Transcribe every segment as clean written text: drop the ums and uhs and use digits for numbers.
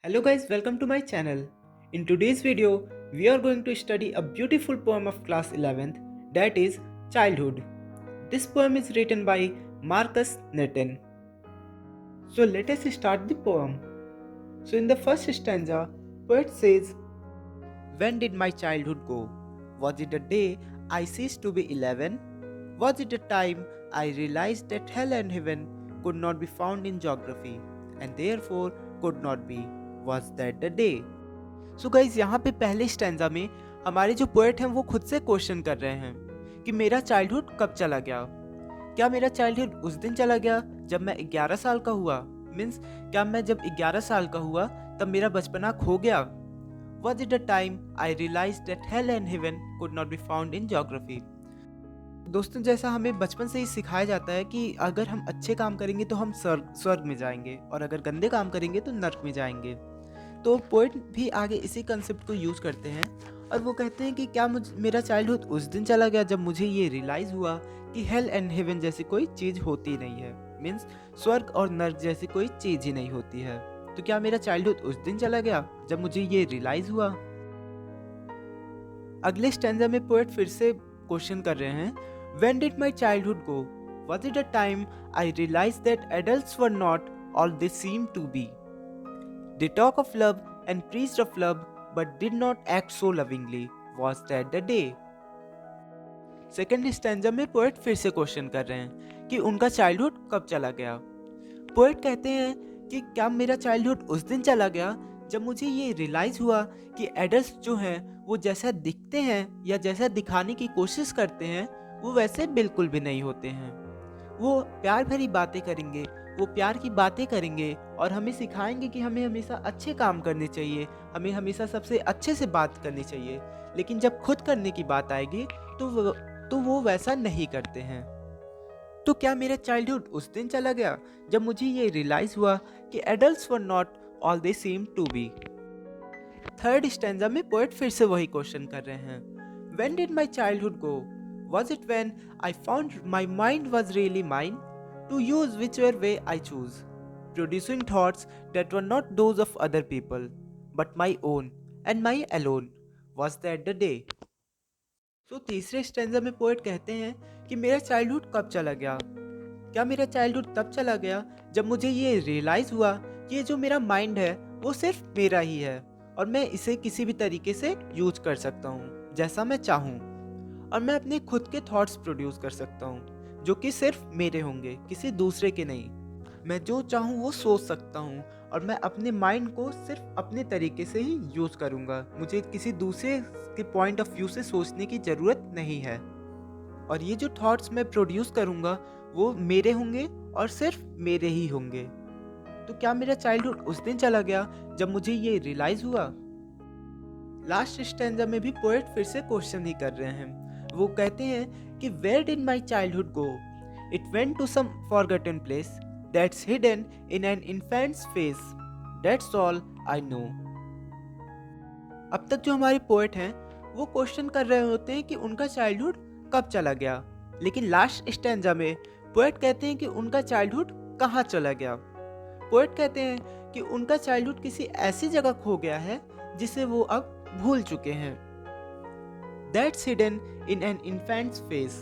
Hello guys, welcome to my channel. In today's video, we are going to study a beautiful poem of class 11th that is Childhood. This poem is written by Marcus Newton. So let us start the poem. So in the first stanza, poet says, "When did my childhood go? Was it the day I ceased to be 11? Was it the time I realized that hell and heaven could not be found in geography and therefore could not be? Was that the day?" So guys यहाँ पे पहले stanza में हमारे जो poet हैं वो खुद से क्वेश्चन कर रहे हैं कि मेरा चाइल्डहुड कब चला गया। क्या मेरा चाइल्डहुड उस दिन चला गया जब मैं 11 साल का हुआ? मीन्स क्या मैं जब 11 साल का हुआ तब मेरा बचपना खो गया? Was it the time I realise that hell and heaven could not be found in geography. दोस्तों, जैसा हमें बचपन से ही सिखाया जाता है कि अगर हम अच्छे काम करेंगे तो हम स्वर्ग में जाएंगे और अगर गंदे काम करेंगे तो नर्क में जाएंगे। तो पोएट भी आगे इसी कंसेप्ट को यूज़ करते हैं और वो कहते हैं कि क्या मेरा चाइल्डहुड उस दिन चला गया जब मुझे ये रियलाइज़ हुआ कि हेल एंड हेवन जैसी कोई चीज़ होती नहीं है। मीन्स स्वर्ग और नर्क जैसी कोई चीज़ ही नहीं होती है। तो क्या मेरा चाइल्डहुड उस दिन चला गया जब मुझे ये रियलाइज़ हुआ? अगले स्टैंजा में पोएट फिर से क्वेश्चन कर रहे हैं, when did my childhood go? Was it a time I realise that adults were not all they seem to be? They talk of love and preached of love, but did not act so lovingly. Was that the day? Second stanza में poet फिर से question कर रहे हैं कि उनका childhood कब चला गया। पोएट कहते हैं कि क्या मेरा चाइल्डहुड उस दिन चला गया जब मुझे ये रियलाइज हुआ कि एडल्ट्स जो हैं वो जैसा दिखते हैं या जैसा दिखाने की कोशिश करते हैं वो वैसे बिल्कुल भी नहीं होते हैं। वो प्यार भरी बातें करेंगे, वो प्यार की बातें करेंगे और हमें सिखाएंगे कि हमें हमेशा अच्छे काम करने चाहिए, हमें हमेशा सबसे अच्छे से बात करनी चाहिए, लेकिन जब खुद करने की बात आएगी तो वो वैसा नहीं करते हैं। तो क्या मेरा चाइल्डहुड उस दिन चला गया जब मुझे ये रियलाइज हुआ कि adults were not all they seem to be? Third stanza में पोएट फिर से वही क्वेश्चन कर रहे हैं, when did my childhood go? Was it when I found my mind was really mine to use whichever way I choose, producing thoughts that were not those of other people, but my own and my alone. Was that the day? तो तीसरे stanza में poet कहते हैं कि मेरा childhood कब चला गया? क्या मेरा चाइल्डहुड तब चला गया जब मुझे ये रियलाइज हुआ कि ये जो मेरा माइंड है वो सिर्फ मेरा ही है और मैं इसे किसी भी तरीके से यूज कर सकता हूँ जैसा मैं चाहूँ, और मैं अपने खुद के थॉट्स प्रोड्यूस कर सकता हूँ जो कि सिर्फ मेरे होंगे, किसी दूसरे के नहीं। मैं जो चाहूँ वो सोच सकता हूँ और मैं अपने माइंड को सिर्फ अपने तरीके से ही यूज़ करूँगा। मुझे किसी दूसरे के पॉइंट ऑफ व्यू से सोचने की ज़रूरत नहीं है और ये जो थॉट्स मैं प्रोड्यूस करूँगा वो मेरे होंगे और सिर्फ मेरे ही होंगे। तो क्या मेरा चाइल्डहुड उस दिन चला गया जब मुझे ये रियलाइज़ हुआ? लास्ट स्टैंजा में भी पोएट फिर से क्वेश्चन ही कर रहे हैं। वो कहते हैं कि where did my childhood go? It went to some forgotten place that's hidden in an infant's face, that's all I know. अब तक जो हमारे पोएट हैं वो क्वेश्चन कर रहे होते हैं कि उनका चाइल्डहुड कब चला गया, लेकिन लास्ट स्टैंजा में पोएट कहते हैं कि उनका चाइल्डहुड कहाँ चला गया। पोएट कहते हैं कि उनका चाइल्डहुड किसी ऐसी जगह खो गया है जिसे वो अब भूल चुके हैं। That's hidden in an infant's face.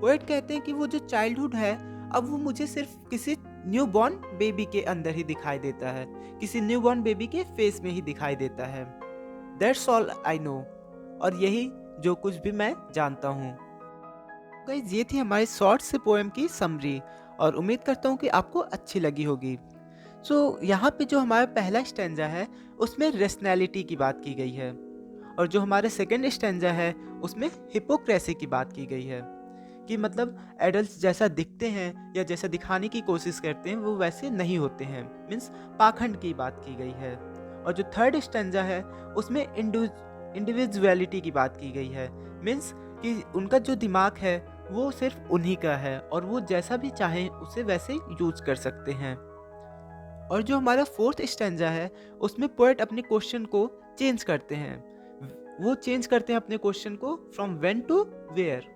Poet कहते हैं कि वो जो चाइल्डहुड है अब वो मुझे सिर्फ किसी न्यूबॉर्न बेबी के अंदर ही दिखाई देता है, किसी न्यूबॉर्न बेबी के फेस में ही दिखाई देता है। That's all I know. और यही जो कुछ भी मैं जानता हूँ। गाइस, ये थी हमारे शॉर्ट से पोएम की समरी और उम्मीद करता हूँ कि आपको अच्छी लगी होगी। यहाँ पे जो हमारा पहला स्टैंजा है उसमें रेशनैलिटी की बात की गई है और जो हमारे सेकेंड स्टैंजा है उसमें हिपोक्रेसी की बात की गई है कि मतलब एडल्ट्स जैसा दिखते हैं या जैसा दिखाने की कोशिश करते हैं वो वैसे नहीं होते हैं। मीन्स पाखंड की बात की गई है। और जो थर्ड स्टैंजा है उसमें इंडिविजुअलिटी की बात की गई है। मीन्स कि उनका जो दिमाग है वो सिर्फ उन्हीं का है और वो जैसा भी चाहें उसे वैसे यूज कर सकते हैं। और जो हमारा फोर्थ स्टैंजा है उसमें पोएट अपने क्वेश्चन को चेंज करते हैं। वो चेंज करते हैं अपने क्वेश्चन को from when to where.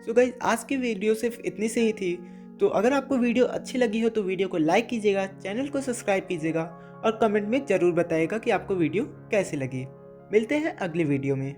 So guys, आज की वीडियो सिर्फ इतनी से ही थी। तो अगर आपको वीडियो अच्छी लगी हो तो वीडियो को लाइक कीजिएगा, चैनल को सब्सक्राइब कीजिएगा और कमेंट में ज़रूर बताइएगा कि आपको वीडियो कैसी लगी। मिलते हैं अगली वीडियो में।